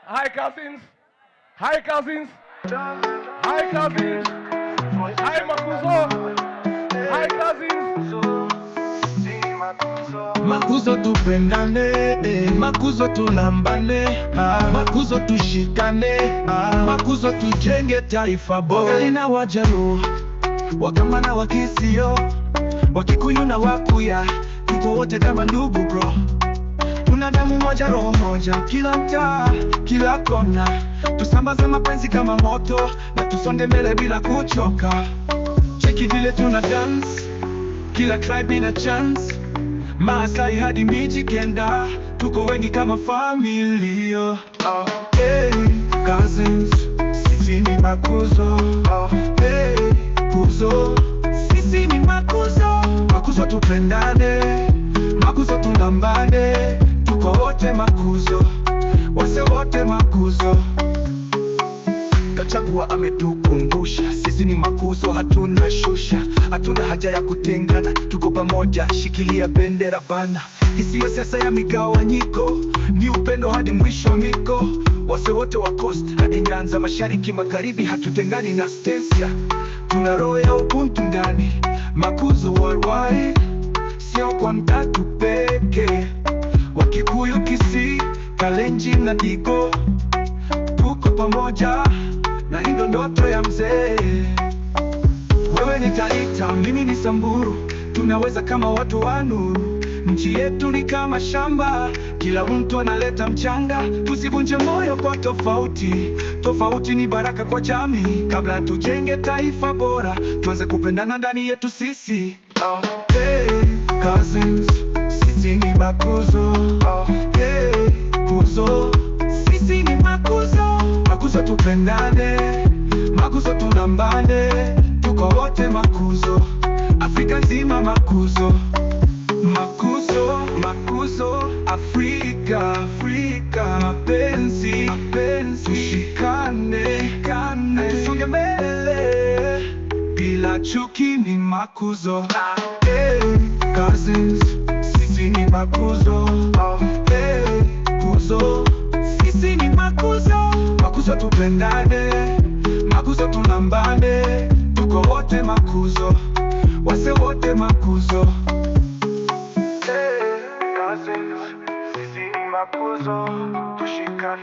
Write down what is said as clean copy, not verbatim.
Hi cousins. Hi cousins. Hi cousins. Hi Makuzo. Hi cousins. Makuzo tupendane, Makuzo tulambane, Makuzo tushikane, Makuzo tujenge taifa bora. Wagali na Wajaluo, Wakamba na Wakisio, Wakikuyu na Wakuya, tuko wote kama ndugu bro. Tuna damu moja, roho moja, kila mtaa, kila kona. Tusambaze mapenzi kama moto, na tusonge mbele bila kuchoka. Cheki vile tuna dance, kila tribe ina chance. Maasai hadi Mijikenda, tuko wengi kama familia. Hey, cousins, sisi ni Makuzo. Hey, Kuzo, sisi ni Makuzo. Makuzo tupendane, Makuzo tulambane, tuko wote Makuzo, wase wote Makuzo. Gachagua ametukumbusha, sisi ni Makuzo, hatuna shusha, hatuna haja ya kutengana, tuko pamoja, shikilia bendera bana. Isiyo siasa ya migawanyiko, ni upendo hadi mwisho miko. Wase wote wa coast hadi Nyanza, mashariki magharibi, hatutengani na Stasia. Tuna roho ya ubuntu ndani, Makuzo worldwide, sio kwa mtatu peke. Wakikuyu, Kisii, Kalenjin na Digo, tuko pamoja, na hindo ndoto ya mzee. Wewe ni Taita, mimi ni Samburu, tunaweza kama watu wa nuru. Nchi yetu ni kama shamba, kila mtu analeta mchanga. Tusivunje moyo kwa tofauti, tofauti ni baraka kwa jamii. Kabla tujenge taifa bora, tuanze kupendana ndani yetu sisi. Hey, cousins, sisi ni Makuzo. Hey, Kuzo, sisi ni Makuzo. Makuzo tupendane, Makuzo tulambane, tuko wote Makuzo, Afrika nzima Makuzo. Makuzo, Makuzo, Afrika, Afrika, mapenzi, mapenzi, tushikane, kane, tusonge mbele, bila chuki ni Makuzo. Hey, cousins, sisi ni Makuzo. Hey, Kuzo, sisi ni Makuzo. Makuzo tupendane, Makuzo tulambane, tuko wote Makuzo, wase wote Makuzo. Sisi ni Makuzo, tushikane.